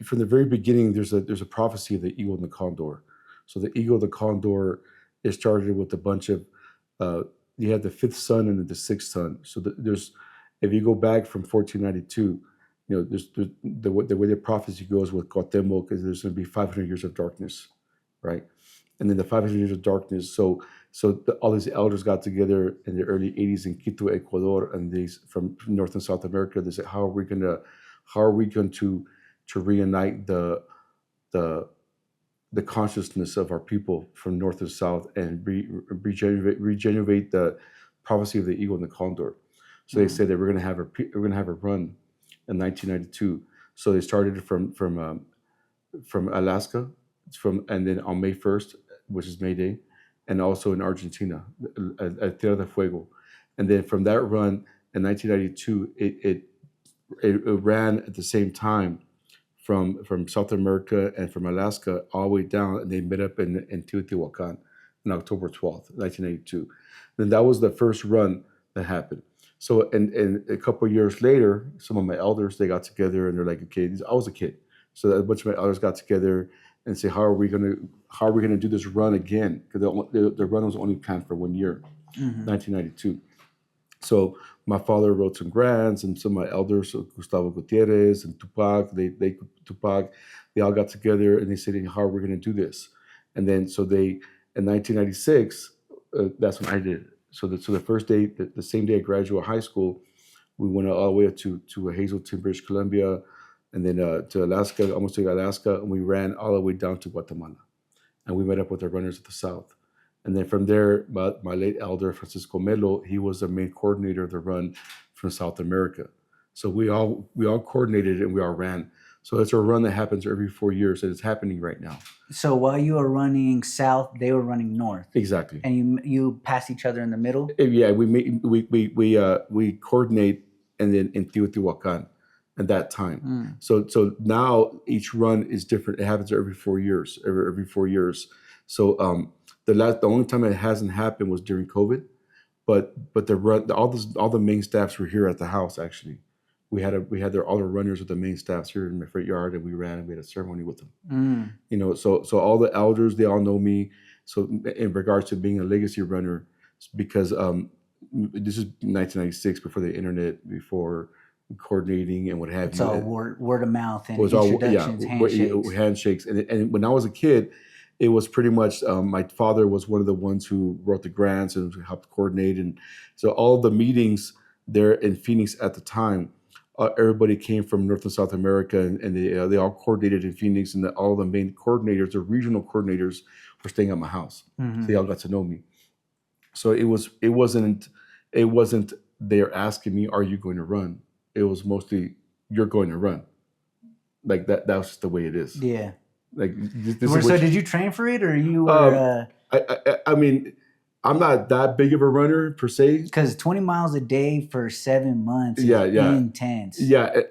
from the very beginning, there's a prophecy of the eagle and the condor. So the eagle, the condor, it started with a bunch of uh, you had the fifth son and then the sixth son. So there's if you go back from 1492, there's the way the prophecy goes with Cuauhtemoc is there's going to be 500 years of darkness, right? And then the 500 years of darkness. So all these elders got together in the early 80s in Quito, Ecuador, and these from North and South America. They said, how are we going to reunite the the consciousness of our people from north to south and regenerate the prophecy of the eagle and the condor. So they said that we're going to have a run in 1992. So they started from Alaska, and then on May 1st, which is May Day, and also in Argentina at Tierra del Fuego, and then from that run in 1992, it ran at the same time from South America and from Alaska all the way down, and they met up in Teotihuacan on October 12th, 1982. Then that was the first run that happened. So, and a couple of years later, some of my elders, they got together and they're like, okay, I was a kid. So a bunch of my elders got together and say, how are we gonna do this run again? Because the run was only planned for 1 year, 1992. So my father wrote some grants, and some of my elders, so Gustavo Gutierrez and Tupac, they all got together and they said, "How are we going to do this?" And then so they in 1996, that's when I did it. So the first day, the same day I graduated high school, we went all the way up to Hazelton, British Columbia, and then to Alaska, almost to Alaska, and we ran all the way down to Guatemala, and we met up with the runners at the south. And then from there, my late elder, Francisco Melo, he was the main coordinator of the run from South America. So we all coordinated and we all ran. So it's a run that happens every 4 years, and it's happening right now. So while you were running south, they were running north. Exactly. And you pass each other in the middle? Yeah, we coordinate, and then in Teotihuacan at that time. So now each run is different. It happens every 4 years. Every 4 years. So the only time it hasn't happened was during COVID, but the run, all the main staffs were here at the house. Actually, we had all the runners with the main staffs here in my front yard, and we ran and we had a ceremony with them. So all the elders, they all know me. So in regards to being a legacy runner, because this is 1996, before the internet, before coordinating and what have it's you. It's all word of mouth and introductions, handshakes. And when I was a kid, it was pretty much my father was one of the ones who wrote the grants and helped coordinate. And so all the meetings there in Phoenix at the time, everybody came from North and South America, and they all coordinated in Phoenix, and all the main coordinators, the regional coordinators, were staying at my house. So they all got to know me. So it wasn't they're asking me, are you going to run? It was mostly, you're going to run. Like that was just the way it is. Yeah. Like so did you train for it, or you were I mean, I'm not that big of a runner per se. Because 20 miles a day for 7 months is intense. Yeah.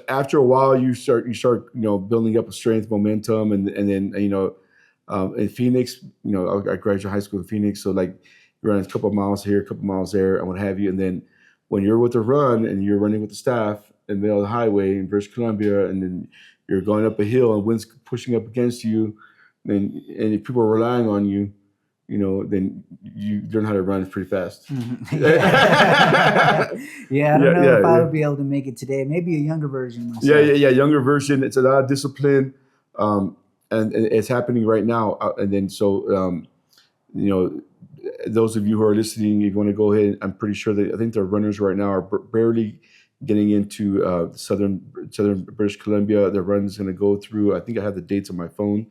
After a while, you start building up a strength, momentum, and then in Phoenix, I graduated high school in Phoenix, so like you run a couple of miles here, a couple of miles there, and what have you. And then when you're with the run and you're running with the staff in the middle of the highway in British Columbia, and then you're going up a hill and wind's pushing up against you, and if people are relying on you, then you learn how to run pretty fast. Yeah, I don't know if I would be able to make it today. Maybe a younger version myself. Younger version. It's a lot of discipline, and it's happening right now. And then those of you who are listening, if you want to go ahead, I'm pretty sure that I think the runners right now are barely getting into southern British Columbia. The run is going to go through, I think I have the dates on my phone.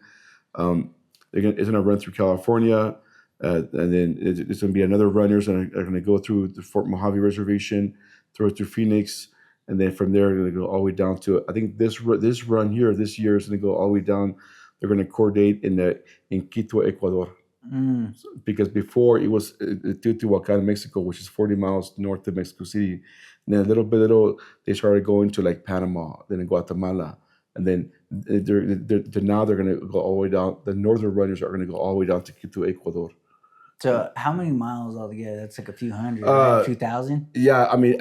It's going to run through California, and then it's going to be another runners that are going to go through the Fort Mojave Reservation, through Phoenix, and then from there they're going to go all the way down to, I think this run here this year is going to go all the way down. They're going to coordinate in Quito, Ecuador. Because before it was Teotihuacan, Mexico, which is 40 miles north of Mexico City. And then little they started going to like Panama, then in Guatemala, and then now they're going to go all the way down. The northern runners are going to go all the way down to Quito, Ecuador. So how many miles altogether? That's like a few hundred, right? A few thousand? Yeah, I mean,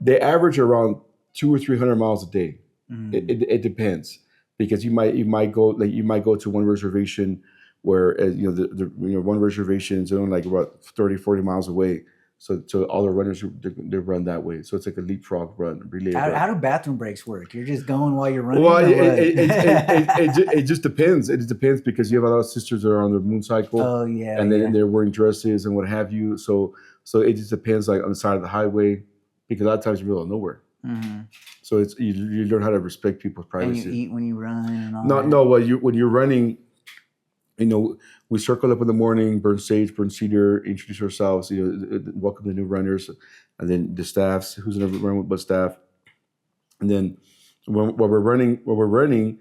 they average around 200 or 300 miles a day. It depends. because you might go to one reservation where one reservation is only like about 30, 40 miles away. So all the runners they run that way. So it's like a leapfrog run, relay run. How do bathroom breaks work? You're just going while you're running. Well, or what? it just depends. It just depends because you have a lot of sisters that are on their moon cycle. Oh yeah, and then they're wearing dresses and what have you. So it just depends, like on the side of the highway, because a lot of times you're in the middle of nowhere. Mm-hmm. So it's you learn how to respect people's privacy. And you eat when you run and all No, that. no. Well, when you're running, we circle up in the morning, burn sage, burn cedar, introduce ourselves, welcome the new runners, and then the staffs, who's going to run with what staff. And then while we're running,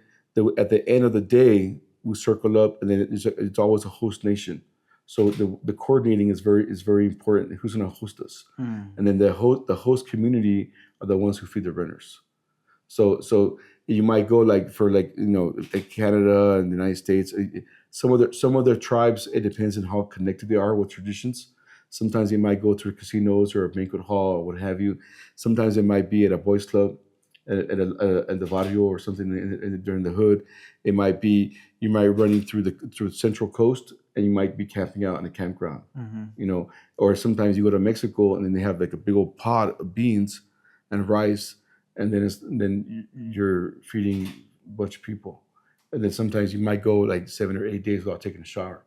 at the end of the day, we circle up, and then it's always a host nation. So the coordinating is very important. Who's going to host us? And then the host community are the ones who feed the runners. So you might go like Canada and the United States. Some of their tribes, it depends on how connected they are with traditions. Sometimes they might go to casinos or a banquet hall or what have you. Sometimes it might be at a boys club, at the barrio or something during the hood. It might be you might running through the Central Coast and you might be camping out in a campground. Or sometimes you go to Mexico and then they have like a big old pot of beans and rice, and then you're feeding a bunch of people. And then sometimes you might go like 7 or 8 days without taking a shower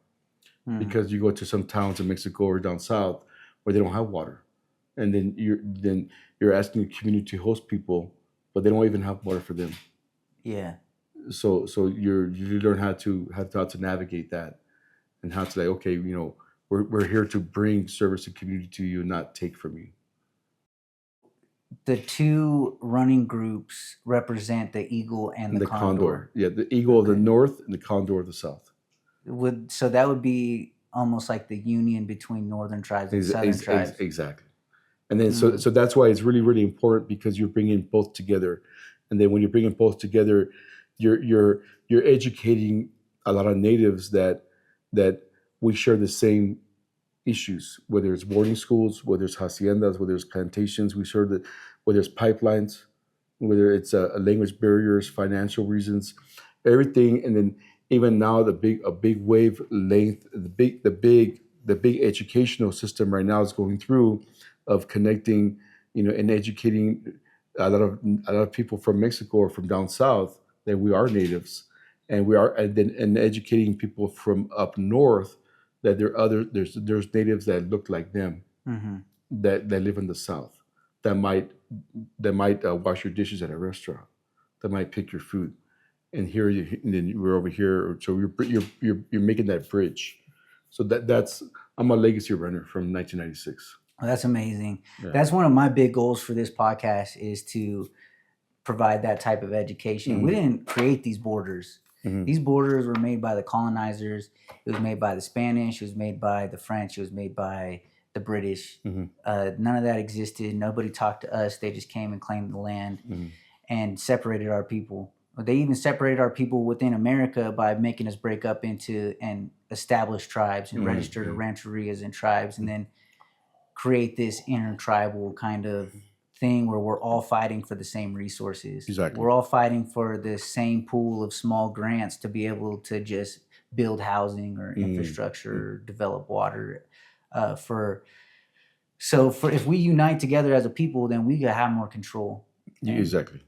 because you go to some towns in Mexico or down south where they don't have water, and then you're asking the community to host people, but they don't even have water for them. Yeah. So you learn how to navigate that, and how to, like, okay, we're here to bring service and community to you, not take from you. The two running groups represent the eagle and the condor. Yeah, the eagle of the north and the condor of the south. So that would be almost like the union between northern tribes and southern tribes. Exactly. And then so that's why it's really, really important, because you're bringing both together. And then when you're bringing both together, you're educating a lot of natives that we share the same issues, whether it's boarding schools, whether it's haciendas, whether it's plantations. We share that, whether it's pipelines, whether it's language barriers, financial reasons, everything. And then even now, a big wave length, the big educational system right now is going through of connecting, and educating a lot of people from Mexico or from down south that we are natives, and educating people from up north that there's natives that look like them, that live in the south, that might wash your dishes at a restaurant, that might pick your food, and then we're over here. So you're making that bridge. So that's I'm a legacy runner from 1996. Well, that's amazing. Yeah. That's one of my big goals for this podcast, is to provide that type of education. We didn't create these borders. These borders were made by the colonizers. It was made by the Spanish. It was made by the French. It was made by the British. None of that existed. Nobody talked to us. They just came and claimed the land and separated our people. They even separated our people within America by making us break up into and establish tribes and register the rancherias and tribes, and then create this intertribal kind of thing where we're all fighting for the same resources. Exactly. We're all fighting for the same pool of small grants to be able to just build housing or infrastructure, develop water. If we unite together as a people, then we can have more control. Exactly.